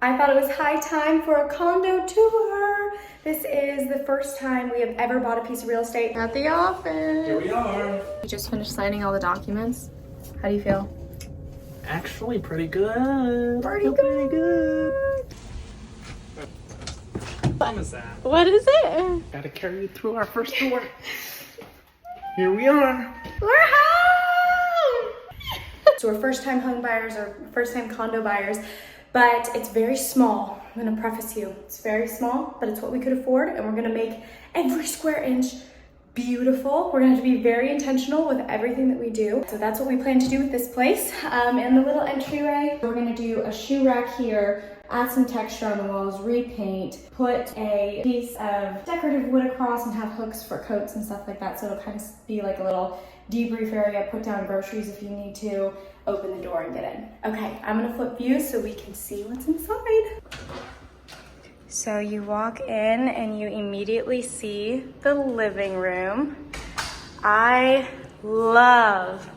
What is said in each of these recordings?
I thought it was high time for a condo tour. This is the first time we have ever bought a piece of real estate at the office. Here we are. You just finished signing all the documents. How do you feel? Actually, pretty good. Pretty good. What is that? What is it? Gotta carry you through our first tour. Here we are. We're home! So we're first-time home buyers or first-time condo buyers, but it's very small. I'm gonna preface you. It's very small, but it's what we could afford, and we're gonna make every square inch beautiful. We're gonna have to be very intentional with everything that we do. So that's what we plan to do with this place. And the little entryway, we're gonna do a shoe rack here, add some texture on the walls, repaint, put a piece of decorative wood across and have hooks for coats and stuff like that. So it'll kind of be like a little debrief area, put down groceries if you need to, open the door and get in. Okay, I'm gonna flip views so we can see what's inside. So you walk in and you immediately see the living room. I love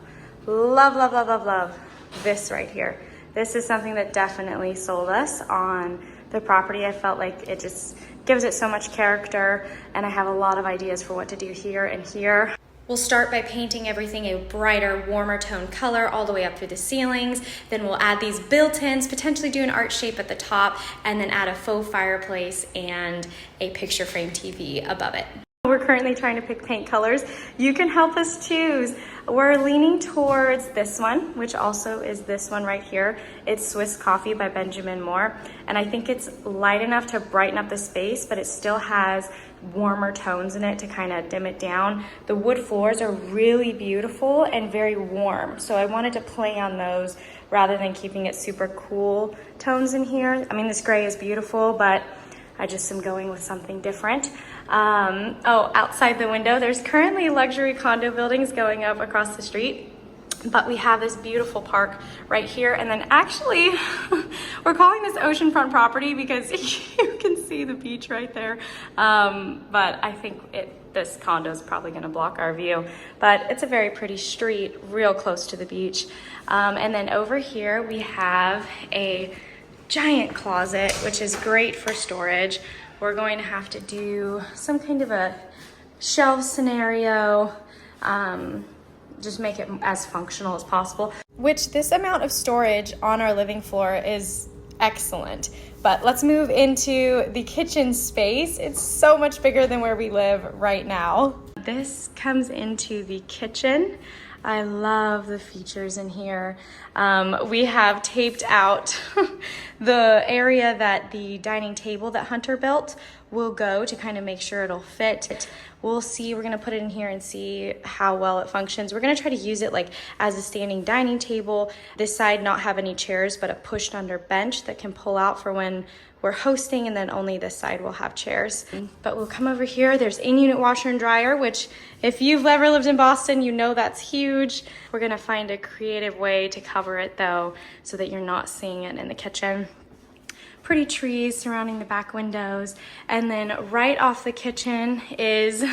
this right here. This is something that definitely sold us on the property. I felt like it just gives it so much character, and I have a lot of ideas for what to do here and here. We'll start by painting everything a brighter, warmer tone color all the way up through the ceilings. Then we'll add these built-ins, potentially do an art shape at the top, and then add a faux fireplace and a picture frame TV above it. We're currently trying to pick paint colors. You can help us choose. We're leaning towards this one, which also is this one right here. It's Swiss Coffee by Benjamin Moore. And I think it's light enough to brighten up the space, but it still has warmer tones in it to kind of dim it down. The wood floors are really beautiful and very warm. So I wanted to play on those rather than keeping it super cool tones in here. I mean, this gray is beautiful, but I just am going with something different. Outside the window, there's currently luxury condo buildings going up across the street, but we have this beautiful park right here. And then actually, we're calling this oceanfront property because you can see the beach right there. But I think this condo is probably gonna block our view, but it's a very pretty street, real close to the beach. And then over here, we have a giant closet, which is great for storage. We're going to have to do some kind of a shelf scenario, just make it as functional as possible. Which this amount of storage on our living floor is excellent. But let's move into the kitchen space. It's so much bigger than where we live right now. This comes into the kitchen. I love the features in here. We have taped out the area that the dining table that Hunter built will go to kind of make sure it'll fit. We'll see, we're gonna put it in here and see how well it functions. We're gonna try to use it like as a standing dining table. This side not have any chairs, but a pushed under bench that can pull out for when we're hosting, and then only this side will have chairs. But we'll come over here. There's in-unit washer and dryer, which if you've ever lived in Boston, you know that's huge. We're gonna find a creative way to cover it though, so that you're not seeing it in the kitchen. Pretty trees surrounding the back windows. And then right off the kitchen is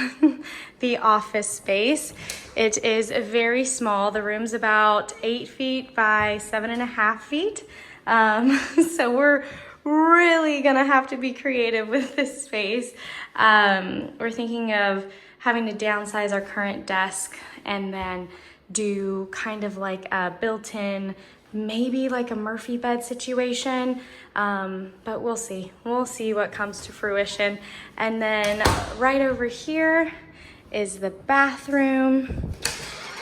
the office space. It is very small. The room's about 8 feet by 7.5 feet. So we're really gonna have to be creative with this space. We're thinking of having to downsize our current desk and then do kind of like a built-in, maybe like a Murphy bed situation, but we'll see. We'll see what comes to fruition. And then right over here is the bathroom.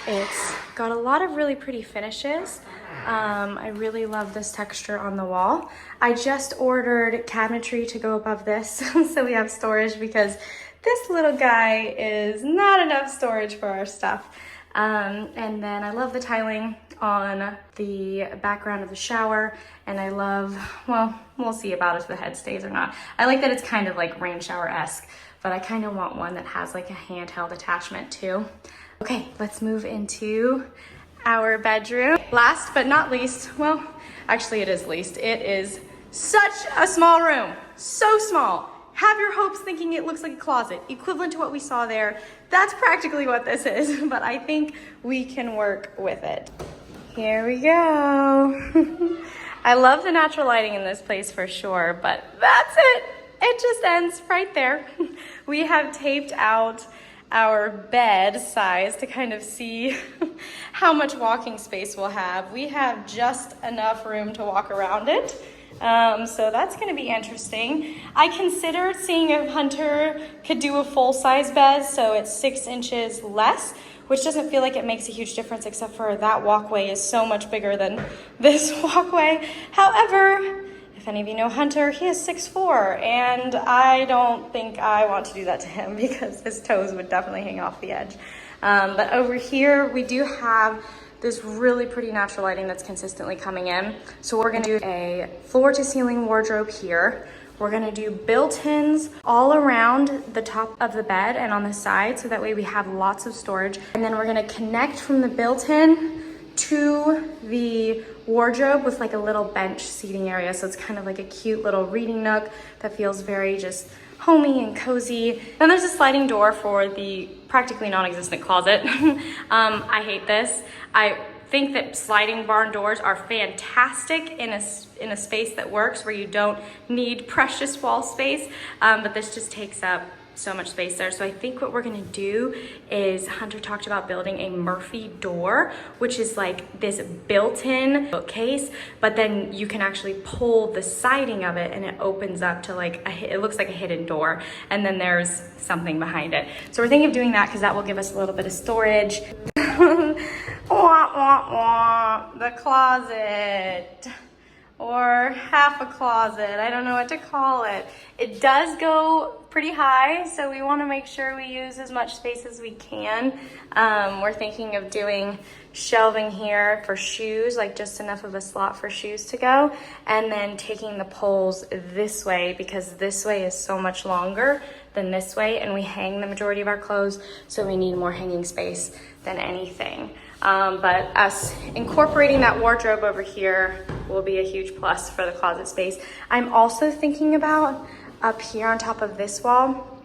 It's got a lot of really pretty finishes. I really love this texture on the wall. I just ordered cabinetry to go above this so we have storage, because this little guy is not enough storage for our stuff. And then I love the tiling on the background of the shower, and I love, well, we'll see about if the head stays or not. I like that it's kind of like rain shower-esque, but I kind of want one that has like a handheld attachment too. Okay, let's move into our bedroom. Last but not least, well, actually it is least, it is such a small room, so small. Have your hopes thinking it looks like a closet, equivalent to what we saw there. That's practically what this is, but I think we can work with it. Here we go. I love the natural lighting in this place for sure, but that's it. It just ends right there. We have taped out our bed size to kind of see how much walking space we'll have. We have just enough room to walk around it. So that's gonna be interesting. I considered seeing if Hunter could do a full-size bed, so it's 6 inches less, which doesn't feel like it makes a huge difference, except for that walkway is so much bigger than this walkway. However, if any of you know Hunter, he is 6'4", and I don't think I want to do that to him because his toes would definitely hang off the edge. But over here, we do have this really pretty natural lighting that's consistently coming in. So we're gonna do a floor to ceiling wardrobe here. We're gonna do built-ins all around the top of the bed and on the side, so that way we have lots of storage. And then we're gonna connect from the built-in to the wardrobe with like a little bench seating area. So it's kind of like a cute little reading nook that feels very just homey and cozy. Then there's a sliding door for the practically non-existent closet. I hate this. I think that sliding barn doors are fantastic in a space that works where you don't need precious wall space, but this just takes up so much space there. So I think what we're gonna do is, Hunter talked about building a Murphy door, which is like this built-in bookcase, but then you can actually pull the siding of it and it opens up to like, it looks like a hidden door, and then there's something behind it. So we're thinking of doing that because that will give us a little bit of storage. Wah, wah, wah. The closet. Or half a closet, I don't know what to call it. It does go pretty high, so we wanna make sure we use as much space as we can. We're thinking of doing shelving here for shoes, like just enough of a slot for shoes to go, and then taking the poles this way, because this way is so much longer than this way, and we hang the majority of our clothes, so we need more hanging space than anything. But us incorporating that wardrobe over here will be a huge plus for the closet space. I'm also thinking about up here on top of this wall,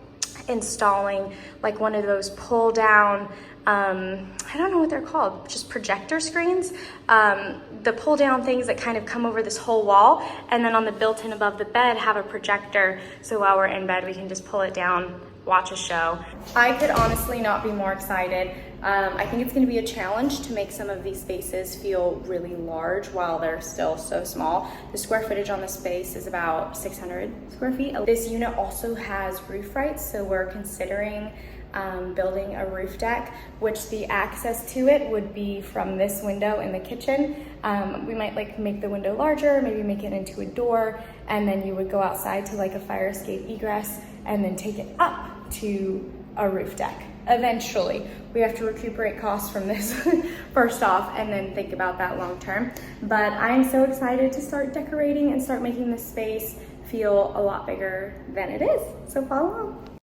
installing like one of those pull down, I don't know what they're called, just projector screens. The pull down things that kind of come over this whole wall, and then on the built-in above the bed have a projector, so while we're in bed we can just pull it down, watch a show. I could honestly not be more excited. I think it's gonna be a challenge to make some of these spaces feel really large while they're still so small. The square footage on the space is about 600 square feet. This unit also has roof rights, so we're considering building a roof deck, which the access to it would be from this window in the kitchen. We might like make the window larger, maybe make it into a door, and then you would go outside to like a fire escape egress and then take it up to a roof deck. Eventually, we have to recuperate costs from this first off and then think about that long term. But I'm so excited to start decorating and start making this space feel a lot bigger than it is. So follow along.